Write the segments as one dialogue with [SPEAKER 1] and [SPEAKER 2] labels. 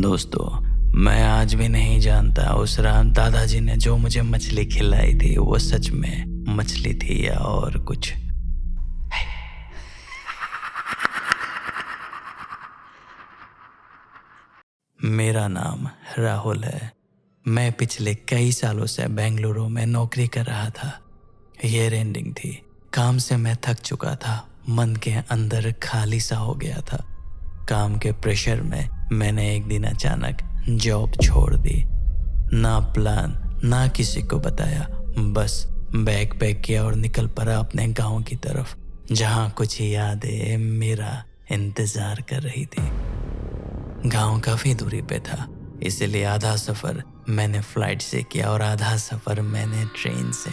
[SPEAKER 1] दोस्तों, मैं आज भी नहीं जानता उस रात दादाजी ने जो मुझे मछली खिलाई थी वो सच में मछली थी या और कुछ। मेरा नाम राहुल है। मैं पिछले कई सालों से बेंगलुरु में नौकरी कर रहा था। ईयर एंडिंग थी। काम से मैं थक चुका था। मन के अंदर खाली सा हो गया था। काम के प्रेशर में मैंने एक दिन अचानक जॉब छोड़ दी। ना प्लान, ना किसी को बताया। बस बैग पैक किया और निकल पड़ा अपने गांव की तरफ, जहां कुछ यादें मेरा इंतजार कर रही थी। गांव काफी दूरी पे था, इसलिए आधा सफर मैंने फ्लाइट से किया और आधा सफर मैंने ट्रेन से।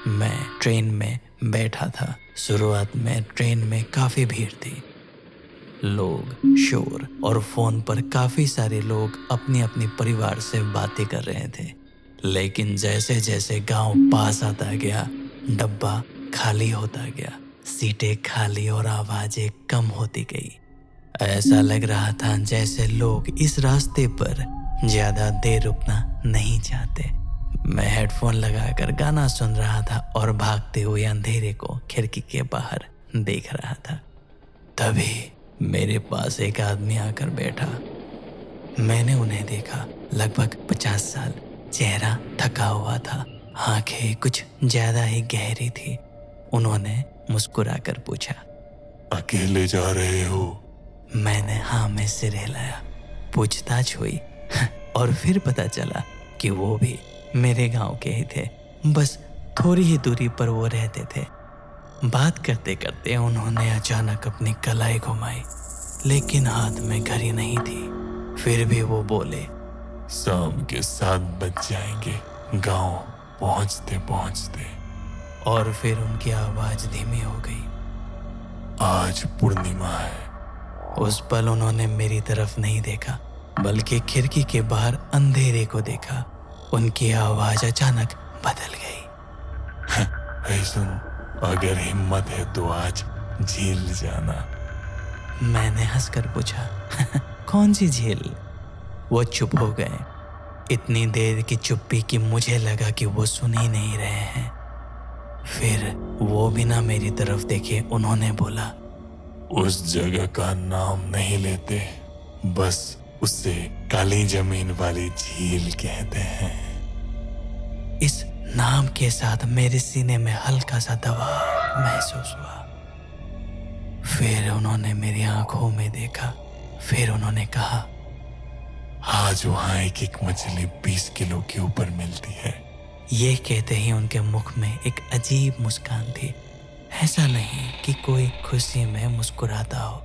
[SPEAKER 1] मैं ट्रेन में बैठा था। शुरुआत में ट्रेन में काफी भीड़ थी। लोग, शोर और फोन पर काफी सारे लोग अपनी अपनी परिवार से बातें कर रहे थे। लेकिन जैसे जैसे गांव पास आता गया, डब्बा खाली होता गया, सीटें खाली और आवाजें कम होती गई। ऐसा लग रहा था जैसे लोग इस रास्ते पर ज्यादा देर रुकना नहीं चाहते। मैं हेडफोन लगाकर गाना सुन रहा था और भागते हुए अंधेरे को खिड़की के बाहर देख रहा था। तभी मेरे पास एक आदमी आकर बैठा। मैंने उन्हें देखा। लगभग 50 साल। चेहरा थका हुआ था। आंखें कुछ ज्यादा ही गहरी थी। उन्होंने मुस्कुराकर पूछा,
[SPEAKER 2] अकेले जा रहे हो?
[SPEAKER 1] मैंने हाँ में सिर हिलाया। पूछताछ हुई और फिर पता चला कि वो भी मेरे गांव के ही थे। बस थोड़ी ही दूरी पर वो रहते थे। बात करते करते उन्होंने अचानक अपनी कलाई घुमाई, लेकिन हाथ में घड़ी नहीं थी। फिर भी वो बोले,
[SPEAKER 2] शाम के 7 बज जाएंगे गांव पहुंचते पहुंचते।
[SPEAKER 1] और फिर उनकी आवाज धीमी हो गई।
[SPEAKER 2] आज पूर्णिमा है।
[SPEAKER 1] उस पल उन्होंने मेरी तरफ नहीं देखा, बल्कि खिड़की के बाहर अंधेरे को देखा। उनकी आवाज अचानक बदल गई।
[SPEAKER 2] ऐ सुन, अगर हिम्मत है तो आज झील जाना।
[SPEAKER 1] मैंने हंसकर पूछा, कौन सी झील? वो चुप हो गए। इतनी देर की चुप्पी कि मुझे लगा कि वो सुन ही नहीं रहे हैं। फिर वो बिना मेरी तरफ देखे उन्होंने बोला,
[SPEAKER 2] उस जगह का नाम नहीं लेते, बस उसे काली जमीन वाली झील कहते हैं।
[SPEAKER 1] इस नाम के साथ मेरे सीने में हल्का सा दबाव महसूस हुआ। फिर उन्होंने मेरी आंखों में देखा। फिर उन्होंने कहा,
[SPEAKER 2] आज वहाँ एक मछली 20 किलो के ऊपर मिलती है।
[SPEAKER 1] ये कहते ही उनके मुख में एक अजीब मुस्कान थी। ऐसा नहीं कि कोई खुशी में मुस्कुराता हो।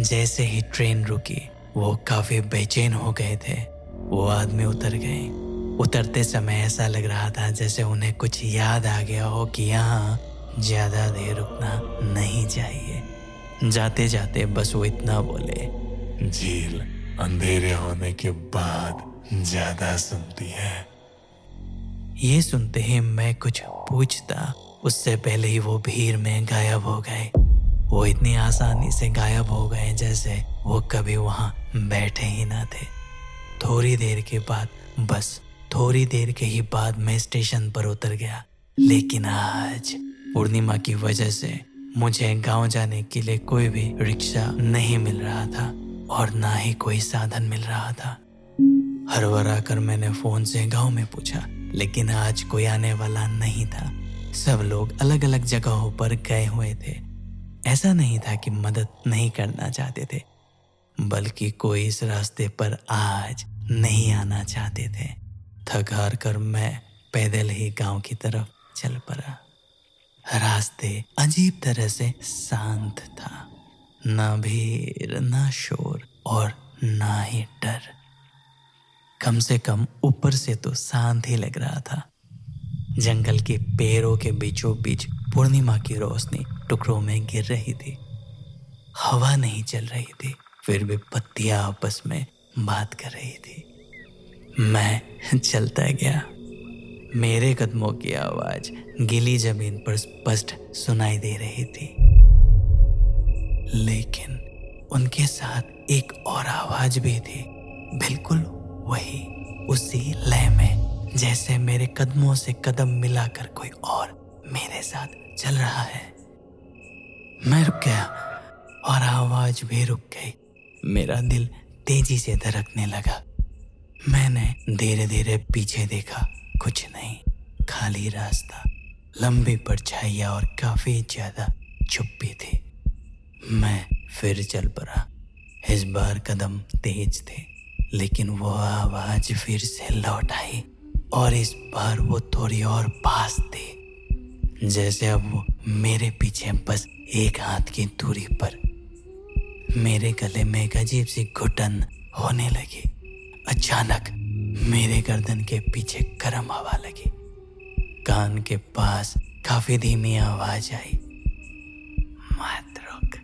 [SPEAKER 1] जैसे ही ट्रेन रुकी, वो काफी बेचैन हो गए थे। वो आदमी उतर गए। उतरते समय ऐसा लग रहा था जैसे उन्हें कुछ याद आ गया हो कि यहाँ ज्यादा देर रुकना नहीं चाहिए। जाते जाते बस वो इतना बोले,
[SPEAKER 2] झील अंधेरे होने के बाद ज्यादा सुनती है।
[SPEAKER 1] ये सुनते ही मैं कुछ पूछता, उससे पहले ही वो भीड़ में गायब हो गए। वो इतनी आसानी से गायब हो गए जैसे वो कभी वहां बैठे ही ना थे। थोड़ी देर के बाद, बस थोड़ी देर के ही बाद मैं स्टेशन पर उतर गया। लेकिन आज पूर्णिमा की वजह से मुझे गांव जाने के लिए कोई भी रिक्शा नहीं मिल रहा था और ना ही कोई साधन मिल रहा था। हड़बड़ा कर मैंने फोन से गांव में पूछा, लेकिन आज कोई आने वाला नहीं था। सब लोग अलग अलग जगहों पर गए हुए थे। ऐसा नहीं था कि मदद नहीं करना चाहते थे, बल्कि कोई इस रास्ते पर आज नहीं आना चाहते थे। थक हार कर मैं पैदल ही गांव की तरफ चल पड़ा। रास्ते अजीब तरह से शांत था। ना भीड़, ना शोर और ना ही डर। कम से कम ऊपर से तो शांत ही लग रहा था। जंगल के पेड़ों के बीचों बीच पूर्णिमा की रोशनी टुकड़ों में गिर रही थी। हवा नहीं चल रही थी, फिर भी पत्तियां आपस में बात कर रही थी। मैं चलता गया। मेरे कदमों की आवाज गीली जमीन पर स्पष्ट सुनाई दे रही थी, लेकिन उनके साथ एक और आवाज भी थी। बिल्कुल वही, उसी लय में जैसे मेरे कदमों से कदम मिलाकर कोई और मेरे साथ चल रहा है। मैं रुक गया और आवाज भी रुक गई। मेरा दिल तेजी से धड़कने लगा। मैंने धीरे धीरे पीछे देखा, कुछ नहीं, खाली रास्ता, लंबी परछाइयां और काफी ज्यादा चुप्पी थी। मैं फिर चल पड़ा। इस बार कदम तेज थे, लेकिन वो आवाज फिर से लौट आई और इस बार वो थोड़ी और पास थी, जैसे अब वो मेरे पीछे बस एक हाथ की दूरी पर। मेरे गले में एक अजीब सी घुटन होने लगी। अचानक मेरे गर्दन के पीछे गर्म हवा लगी। कान के पास काफी धीमी आवाज आई, मत रुक,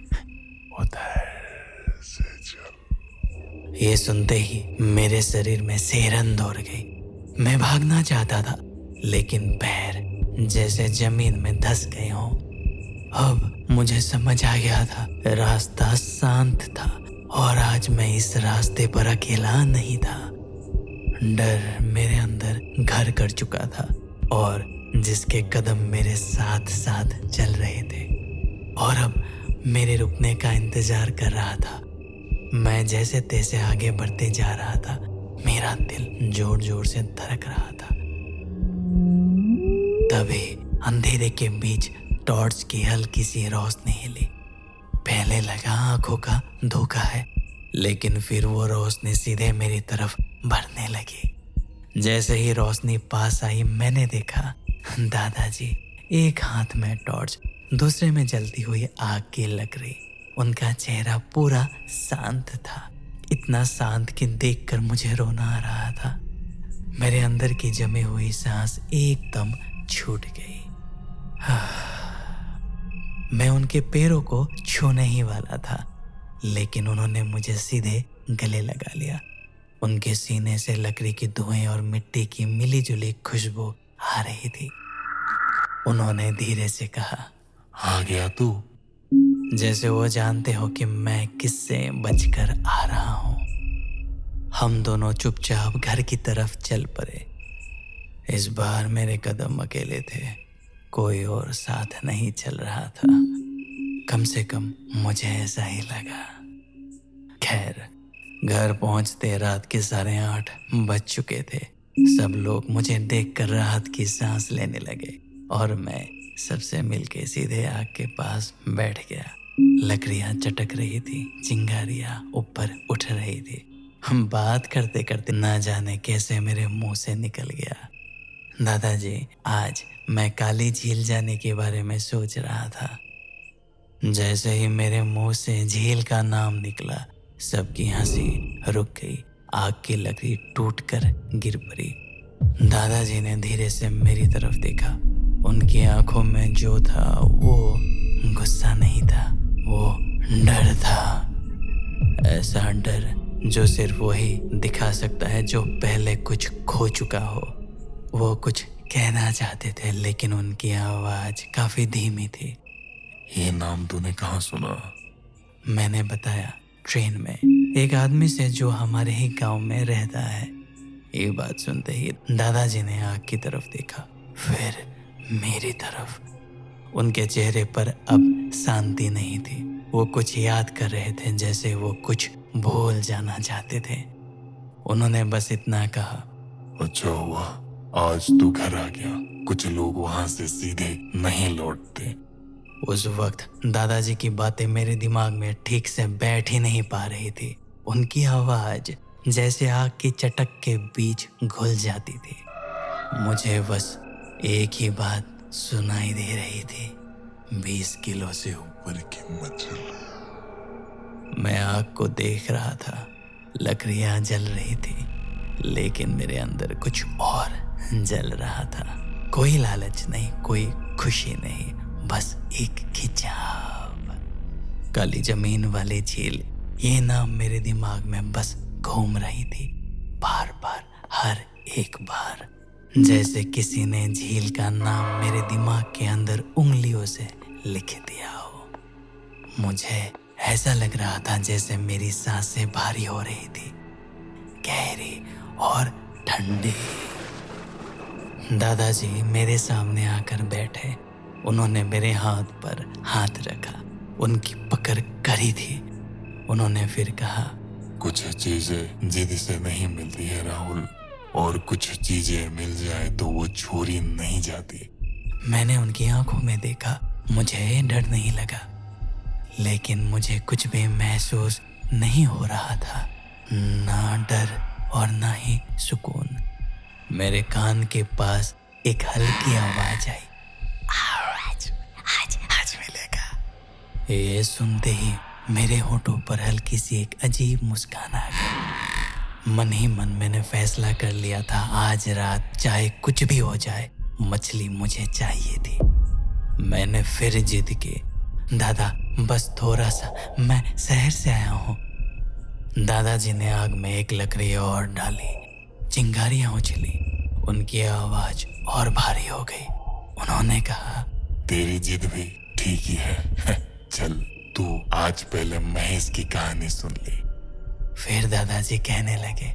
[SPEAKER 2] उधर से चल।
[SPEAKER 1] ये सुनते ही मेरे शरीर में सिहरन दौड़ गई। मैं भागना चाहता था, लेकिन पैर जैसे जमीन में धंस गए हों। अब मुझे समझ आ गया था, रास्ता शांत था और आज मैं इस रास्ते पर अकेला नहीं था। डर मेरे अंदर घर कर चुका था और जिसके कदम मेरे साथ साथ चल रहे थे और अब मेरे रुकने का इंतजार कर रहा था। मैं जैसे तैसे आगे बढ़ते जा रहा था। मेरा दिल जोर जोर से धड़क रहा था। तभी अंधेरे के बीच टॉर्च की हल्की सी रोशनी हिली। पहले लगा आंखों का धोखा है, लेकिन फिर वो रोशनी सीधे मेरी तरफ बढ़ने लगी। जैसे ही रोशनी पास आई, मैंने देखा दादाजी, एक हाथ में टॉर्च, दूसरे में जलती हुई आग की लकड़ी। उनका चेहरा पूरा शांत था, इतना शांत कि देखकर मुझे रोना आ रहा था। मेरे अंदर की जमी हुई सांस एकदम छूट गई। मैं उनके पैरों को छूने ही वाला था, लेकिन उन्होंने मुझे सीधे गले लगा लिया। उनके सीने से लकड़ी की धुएं और मिट्टी की मिलीजुली खुशबू आ रही थी। उन्होंने धीरे से कहा,
[SPEAKER 2] आ गया तू?
[SPEAKER 1] जैसे वो जानते हो कि मैं किससे बचकर आ रहा हूं। हम दोनों चुपचाप घर की तरफ चल पड़े। इस बार मेरे कदम अकेले थे, कोई और साथ नहीं चल रहा था। कम से कम मुझे ऐसा ही लगा। खैर, घर पहुंचते रात के 8:30 बज चुके थे। सब लोग मुझे देखकर राहत की सांस लेने लगे और मैं सबसे मिलके सीधे आग के पास बैठ गया। लकड़ियां चटक रही थी, चिंगारियां ऊपर उठ रही थी। हम बात करते करते ना जाने कैसे मेरे मुंह से निकल गया, दादाजी, आज मैं काली झील जाने के बारे में सोच रहा था। जैसे ही मेरे मुंह से झील का नाम निकला, सबकी हंसी रुक गई। आग की लकड़ी टूटकर गिर पड़ी। दादाजी ने धीरे से मेरी तरफ देखा। उनकी आंखों में जो था वो गुस्सा नहीं था, वो डर था। ऐसा डर जो सिर्फ वही दिखा सकता है जो पहले कुछ खो चुका हो। वो कुछ कहना चाहते थे, लेकिन उनकी आवाज काफी धीमी थी।
[SPEAKER 2] ये नाम तूने कहाँ सुना?
[SPEAKER 1] मैंने बताया, ट्रेन में, एक आदमी से जो हमारे ही गांव में रहता है। ये बात सुनते ही दादाजी ने आग की तरफ देखा, फिर मेरी तरफ। उनके चेहरे पर अब शांति नहीं थी। वो कुछ याद कर रहे थे, जैसे वो कुछ भूल जाना चाहते थे। उन्होंने बस इतना कहा,
[SPEAKER 2] अच्छा हुआ आज तू घर आ गया। कुछ लोग वहां से सीधे नहीं लौटते।
[SPEAKER 1] उस वक्त दादाजी की बातें मेरे दिमाग में ठीक से बैठ ही नहीं पा रही थी। उनकी आवाज जैसे आग की चटक के बीच घुल जाती थी। मुझे बस एक ही बात सुनाई दे रही थी, 20 किलो से ऊपर की मछली। मैं आग को देख रहा था, लकड़ियां जल रही थी, लेकिन मेरे अंदर कुछ और जल रहा था। कोई लालच नहीं, कोई खुशी नहीं, बस एक खिंचाव। काली जमीन वाली झील, ये नाम मेरे दिमाग में बस घूम रही थी, बार बार, हर एक बार, जैसे किसी ने झील का नाम मेरे दिमाग के अंदर उंगलियों से लिख दिया हो। मुझे ऐसा लग रहा था जैसे मेरी सांसें भारी हो रही थी। गहरी और ठंडी। दादाजी मेरे सामने आकर बैठे। उन्होंने मेरे हाथ पर हाथ रखा। उनकी पकड़ कड़ी थी। उन्होंने फिर कहा,
[SPEAKER 2] कुछ चीजें जिद से नहीं मिलती है राहुल, और कुछ चीजें मिल जाए तो वो छोड़ी नहीं जाती।
[SPEAKER 1] मैंने उनकी आंखों में देखा। मुझे डर नहीं लगा, लेकिन मुझे कुछ भी महसूस नहीं हो रहा था, ना डर और ना ही सुकून। मेरे कान के पास एक हल्की आवाज आई, आज मिलेगा। ये सुनते ही मेरे होठों पर हल्की सी एक अजीब मुस्कान आ गई। मन ही मन मैंने फैसला कर लिया था, आज रात चाहे कुछ भी हो जाए, मछली मुझे चाहिए थी। मैंने फिर जिद की, दादा बस थोड़ा सा, मैं शहर से आया हूँ। दादाजी ने आग में एक लकड़ी और डाली। चिंगारियां उछली। उनकी आवाज और भारी हो गई। उन्होंने कहा,
[SPEAKER 2] तेरी जिद भी ठीक ही है। चल तू आज पहले महेश की कहानी सुन ले।
[SPEAKER 1] फिर दादाजी कहने लगे,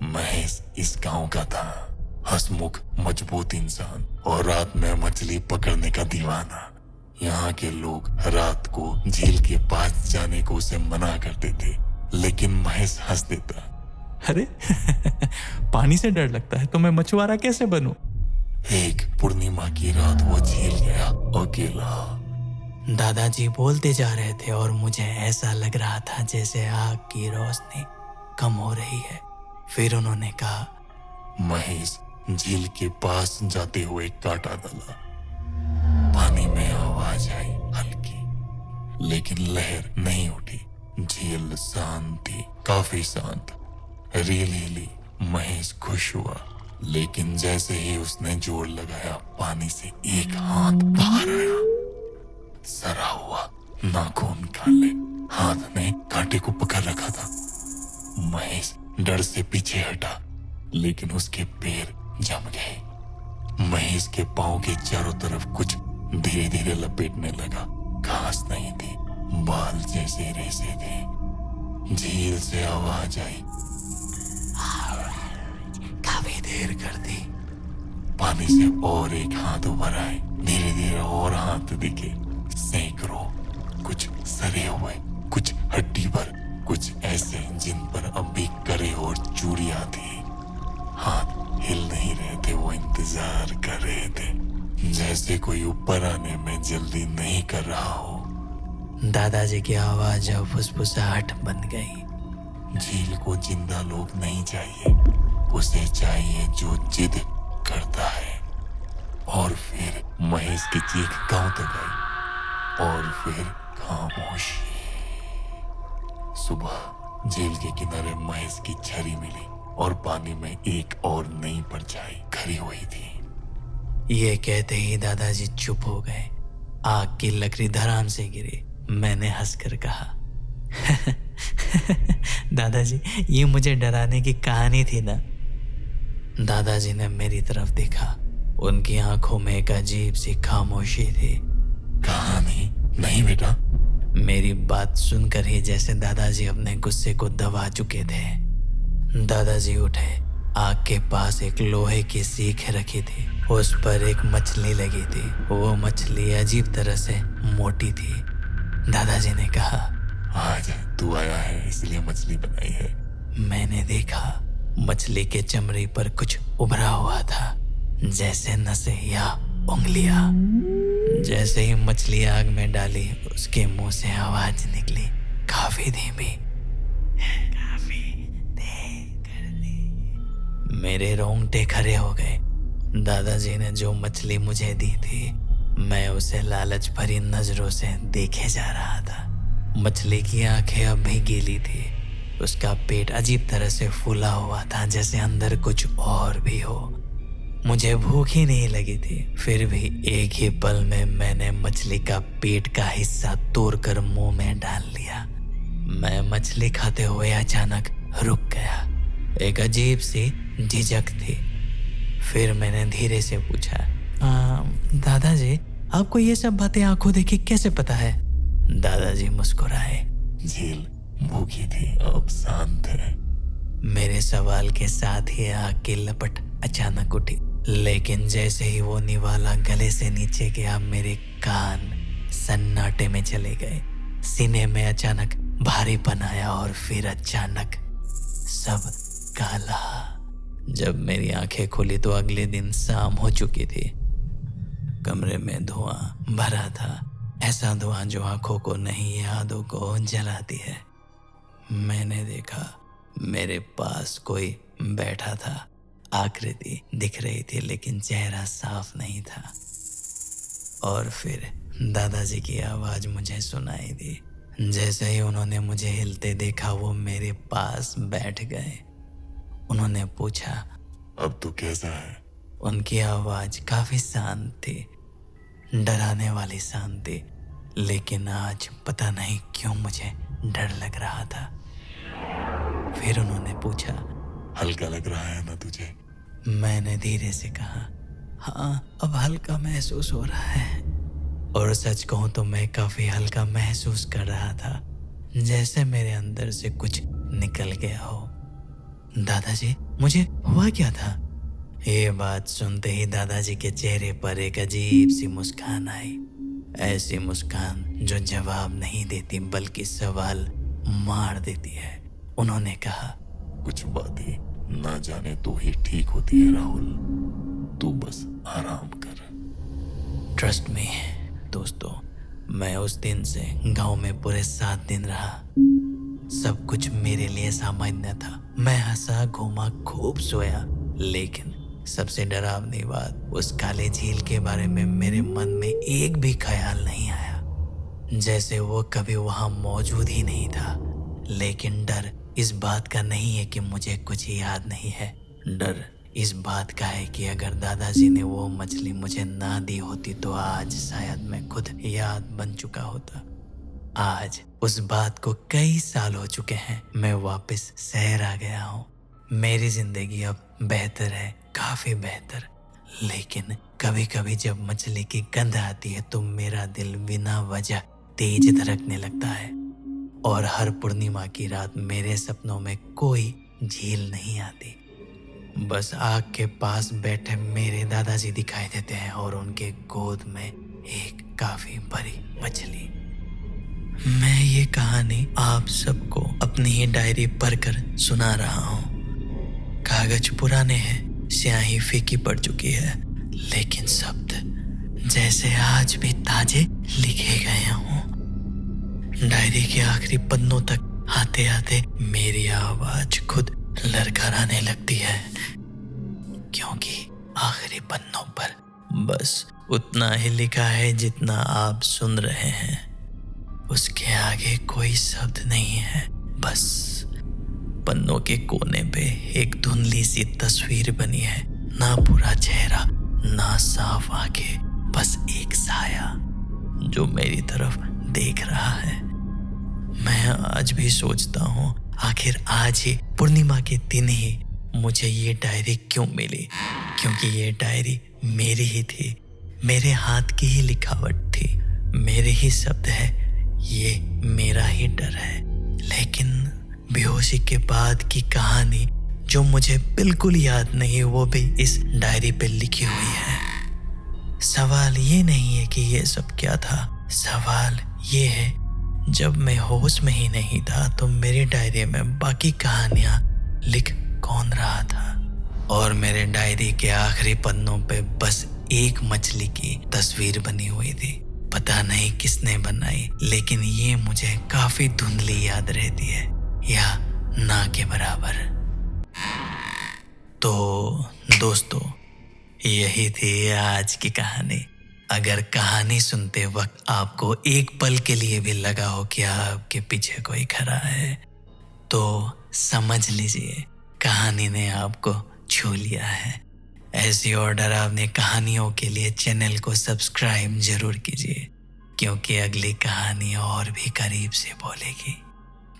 [SPEAKER 2] महेश इस गांव का था, हंसमुख मजबूत इंसान और रात में मछली पकड़ने का दीवाना। यहाँ के लोग रात को झील के पास जाने को उसे मना करते थे, लेकिन महेश हंस देता।
[SPEAKER 1] अरे पानी से डर लगता है तो मैं मछुआरा कैसे बनूं?
[SPEAKER 2] एक पूर्णिमा की रात वो झील गया अकेला।
[SPEAKER 1] दादाजी बोलते जा रहे थे और मुझे ऐसा लग रहा था जैसे आग की रोशनी कम हो रही है। फिर उन्होंने कहा,
[SPEAKER 2] महेश झील के पास जाते हुए कांटा डाला। पानी में आवाज आई हल्की, लेकिन लहर नहीं उठी। झील शांत थी, काफी शांत। रियली महेश खुश हुआ, लेकिन जैसे ही उसने जोर लगाया, पानी से एक हाथ बाहर आया। सरा हुआ, नाखून काले, हाथ ने कांटे को पकड़ रखा था। महेश डर से पीछे हटा, लेकिन उसके पैर जम गए। महेश के पांव के चारों तरफ कुछ धीरे धीरे लपेटने लगा। घास नहीं थी, बाल जैसे रेसे थे। झील से आवाज आई,
[SPEAKER 1] काफी देर कर दी।
[SPEAKER 2] पानी से और एक हाथ उभर आए। धीरे धीरे और हाथ दिखे, सैकड़ों, कुछ सरे हुए, कुछ हड्डी भर, कुछ ऐसे जिन पर अब भी करे और चूड़ियां थी। हाथ हिल नहीं रहे थे, वो इंतजार कर रहे थे, जैसे कोई ऊपर आने में जल्दी नहीं कर रहा हो।
[SPEAKER 1] दादाजी की आवाज अब फुसफुसाहट बन गई।
[SPEAKER 2] झील को जिंदा लोग नहीं चाहिए, उसे चाहिए जो जिद करता है। और फिर महेश की चीख गांव तक आई, और फिर खामोशी। सुबह झील के किनारे महेश की छड़ी मिली और पानी में एक और नई परछाई खड़ी हुई थी।
[SPEAKER 1] ये कहते ही दादाजी चुप हो गए। आग की लकड़ी धड़ाम से गिरी। मैंने हंसकर कहा, दादाजी ये मुझे डराने की कहानी थी ना? दादाजी ने मेरी तरफ देखा। उनकी आंखों में एक अजीब सी खामोशी थी।
[SPEAKER 2] कहानी नहीं बेटा।
[SPEAKER 1] मेरी बात सुनकर ही जैसे दादाजी अपने गुस्से को दबा चुके थे। दादाजी उठे। आग के पास एक लोहे की सीख रखी थी, उस पर एक मछली लगी थी। वो मछली अजीब तरह से मोटी थी। दादाजी ने कहा,
[SPEAKER 2] आज तू आया है इसलिए मछली बनाई है।
[SPEAKER 1] मैंने देखा मछली के चमड़ी पर कुछ उभरा हुआ था, जैसे नसें या उंगलियां। जैसे ही मछली आग में डाली, उसके मुंह से आवाज निकली, काफी धीमी, काफी देर कर दी। मेरे रोंगटे खड़े हो गए। दादाजी ने जो मछली मुझे दी थी, मैं उसे लालच भरी नजरों से देखे जा रहा था। मछली की आंखें अब भी गीली थी। उसका पेट अजीब तरह से फूला हुआ था, जैसे अंदर कुछ और भी हो। मुझे भूख ही नहीं लगी थी, फिर भी एक ही पल में मैंने मछली का पेट का हिस्सा तोड़कर मुंह में डाल लिया। मैं मछली खाते हुए अचानक रुक गया। एक अजीब सी झिझक थी। फिर मैंने धीरे से पूछा, दादाजी आपको ये सब बातें आंखों देखी कैसे पता है? दादाजी मुस्कुराए।
[SPEAKER 2] झील भूखी थी, अब शांत है।
[SPEAKER 1] मेरे सवाल के साथ ही आग की लपट अचानक उठी, लेकिन जैसे ही वो निवाला गले से नीचे गया मेरे कान सन्नाटे में चले गए। सीने में अचानक भारीपन आया और फिर अचानक सब काला। जब मेरी आंखें खुली तो अगले दिन शाम हो चुकी थी। कमरे में धुआं भरा था, ऐसा धुआं जो आंखों को नहीं यादों को जलाती है। मैंने देखा मेरे पास कोई बैठा था। आकृति दिख रही थी लेकिन चेहरा साफ नहीं था। और फिर दादाजी की आवाज मुझे सुनाई दी। जैसे ही उन्होंने मुझे हिलते देखा वो मेरे पास बैठ गए। उन्होंने पूछा,
[SPEAKER 2] अब तू कैसा है?
[SPEAKER 1] उनकी आवाज काफी शांत थी, डराने वाली शांत थी, लेकिन आज पता नहीं क्यों मुझे डर लग रहा था। फिर उन्होंने पूछा,
[SPEAKER 2] हल्का लग रहा है ना तुझे?
[SPEAKER 1] मैंने धीरे से कहा, हाँ अब हल्का महसूस हो रहा है। और सच कहूं तो मैं काफी हल्का महसूस कर रहा था, जैसे मेरे अंदर से कुछ निकल गया हो। दादाजी, मुझे हुआ क्या था? ये बात सुनते ही दादाजी के चेहरे पर एक अजीब सी मुस्कान आई। ऐसी मुस्कान जो जवाब नहीं देती बल्कि सवाल मार देती है। उन्होंने कहा,
[SPEAKER 2] कुछ बातें ना जाने तो ही ठीक होती है राहुल, तू बस आराम कर।
[SPEAKER 1] ट्रस्ट मी दोस्तों, मैं उस दिन से गांव में पूरे 7 दिन रहा। सब कुछ मेरे लिए सामान्य था। मैं हंसा, घूमा, खूब सोया, लेकिन सबसे डरावनी बात, उस काले झील के बारे में मेरे मन में एक भी ख्याल नहीं आया, जैसे वो कभी वहां मौजूद ही नहीं था। लेकिन डर इस बात का नहीं है कि मुझे कुछ याद नहीं है। डर इस बात का है कि अगर दादाजी ने वो मछली मुझे ना दी होती तो आज शायद मैं खुद याद बन चुका होता। आज उस बात को कई साल हो चुके हैं। मैं वापस शहर आ गया हूँ। मेरी जिंदगी अब बेहतर है, काफी बेहतर। लेकिन कभी कभी जब मछली की गंध आती है तो मेरा दिल बिना वजह तेज धड़कने लगता है। और हर पूर्णिमा की रात मेरे सपनों में कोई झील नहीं आती, बस आग के पास बैठे मेरे दादाजी दिखाई देते हैं और उनके गोद में एक काफी बड़ी मछली। मैं ये कहानी आप सबको अपनी ही डायरी पढ़कर सुना रहा हूँ। कागज पुराने हैं, स्याही फीकी पड़ चुकी है, लेकिन शब्द जैसे आज भी ताजे लिखे गए हों। डायरी के आखिरी पन्नों तक आते आते मेरी आवाज खुद लड़खड़ाने लगती है, क्योंकि आखिरी पन्नों पर बस उतना ही लिखा है जितना आप सुन रहे हैं। उसके आगे कोई शब्द नहीं है, बस पन्नों के कोने पे एक धुंधली सी तस्वीर बनी है। ना पूरा चेहरा, ना साफ आंखें, बस एक साया जो मेरी तरफ देख रहा है। मैं आज भी सोचता हूँ, आखिर आज ही पूर्णिमा के दिन ही मुझे ये डायरी क्यों मिली? क्योंकि ये डायरी मेरी ही थी, मेरे हाथ की ही लिखावट थी, मेरे ही शब्द है, ये मेरा ही डर है। लेकिन बेहोशी के बाद की कहानी जो मुझे बिल्कुल याद नहीं, वो भी इस डायरी पे लिखी हुई है। सवाल ये नहीं है कि ये सब क्या था, सवाल ये है जब मैं होश में ही नहीं था तो मेरी डायरी में बाकी कहानियां लिख कौन रहा था? और मेरे डायरी के आखिरी पन्नों पे बस एक मछली की तस्वीर बनी हुई थी। पता नहीं किसने बनाई, लेकिन ये मुझे काफी धुंधली याद रहती है, या ना के बराबर। तो दोस्तों, यही थी आज की कहानी। अगर कहानी सुनते वक्त आपको एक पल के लिए भी लगा हो कि आपके पीछे कोई खड़ा है, तो समझ लीजिए कहानी ने आपको छू लिया है। ऐसी और डरावनी कहानियों के लिए चैनल को सब्सक्राइब जरूर कीजिए, क्योंकि अगली कहानी और भी करीब से बोलेगी।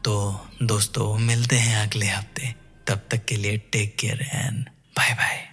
[SPEAKER 1] तो दोस्तों, मिलते हैं अगले हफ्ते। तब तक के लिए take care and bye bye.